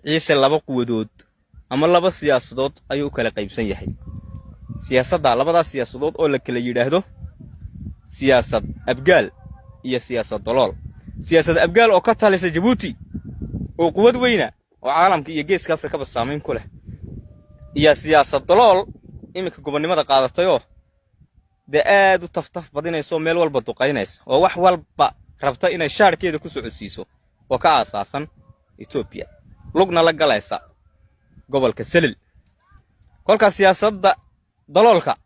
ciise laba quwadood ama laba siyaasadood ayuu kala qaybsan yahay siyaasadda labada siyaasadood oo la kala yiraahdo siyaasad abgaal iyo siyaasad dalool siyaasad abgaal oo ka talisa Djibouti oo quwad weyna oo caalamka iyo geeska Afrika ba saameyn ku leh iyo siyaasad dalool imika gobonimada qaadatayo aad u taftaf badinayso meel walba duqaynayso oo wax walba rabta inay shaarkeeda ku socodsiiso oo ka aasaasan Ethiopia lugna la galaysa gobolka Selil kolka siyaasadda daloolka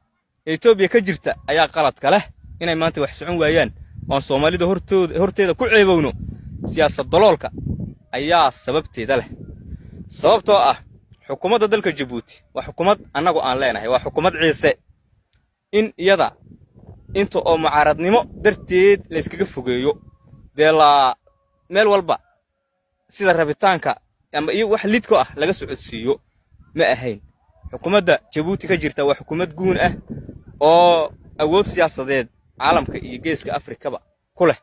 Ethiopia ka jirta ayaa qalad kale inay maanta wax socon waayaan oo Soomaalida horteeda ku ceebowno siyaasad daloolka ayaa sababteeda leh sababtoo ah xukuumadda dalka Djibouti waa xukuumad anagu aan leenahay waa xukuumad ciise in iyada inta oo mucaaradnimo darteed la iskaga fogeeyo la meel walba sida rabitaanka ama iyo wax lidko ah laga socodsiiyo ma ahayn xukuumadda Djibouti ka jirta waa xukuumad guun ah oo awood siyaasadeed caalamka iyo geeska Afrikaba ku leh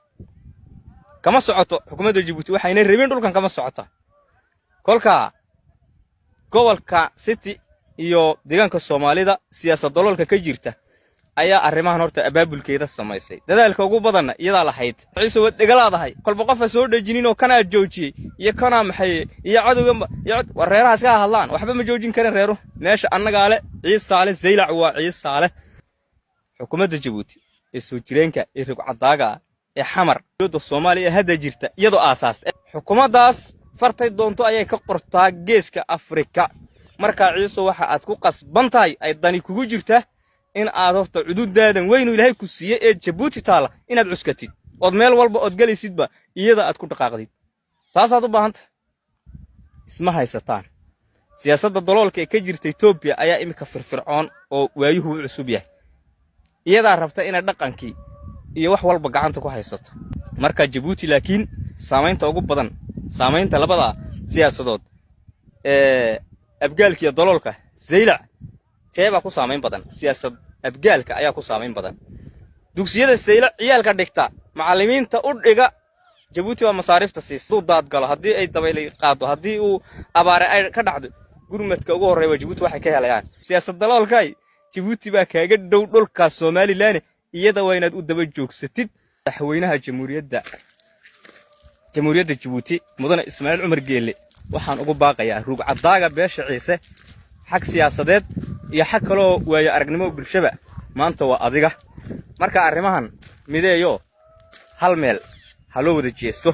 kama socoto xukuumadda Djibouti waxayna rabeen dhulkan kama socota kolka gobolka City iyo deegaanka Soomaalida siyaasad daloolka ka jirta ayaa arrimahan horta abaabulkeeda sameysay dadaalka ugu badan iyada lahayd ciise wad dhigalaadahay kolba qof soo dhajinin oo kana joojiyay iyo kana maxay iyo cadowga wareerahaas ka hadlaan waxba ma joojin kareen reero meesha annaga leh ciise saale Zeylac waa ciise saale xukuumadda Djibouti ee soo jireenka ee rug cadaaga ee xamar dowladda Soomaaliya hadda jirta iyadoo aasaas xukuumaddaas fartay doonto ayay ka qortaa geeska Afrika marka ciise waxa aad ku qasbantahay ay dani kugu jirtaa in aad horta cududaadan weyn oo Ilaahay ku siiyay ee Djibouti taala inaad cuskatid oo meel walba oo galaysidba iyada aad ku dhaqaaqdid taas aad u baahantahay isma haysataan siyaasadda daloolka ee ka jirta Ethiopia ayaa imika firfircoon oo waayuhu cusub yahay iyada rabta in dhaqankii iyo wax walba gacanta ku haysato marka Djibouti laakiin saameynta ugu badan saameynta labada siyaasadood abgaalka iyo daloolka Zeylac teeba ku saameyn badan siyaasad abgaalka ayaa ku saameyn badan dugsiyada Zeylac ciyaalka dhigta macallimiinta u dhiga Djibouti waa masaarifta siiso daad galo hadii ay dabaylay qaado hadii uu abaare ay ka dhacdo gurmadka ugu horeeya Djibouti waxay ka helayaan siyaasad daloolka Djibouti baa kaaga dhow dhulka Soomaaliland iyada waa inaad u daba joogsatid madaxweynaha jamhuuriyadda Djibouti mudane Ismaaciil Cumar Geelle waxaan ugu baaqayaa rug cadaaga beesha ciise xaq siyaasadeed iyo xaq kale oo waayo aragnimo bulshada maanta waa adiga marka arrimahan mideeyo hal meel haloo wada jeesto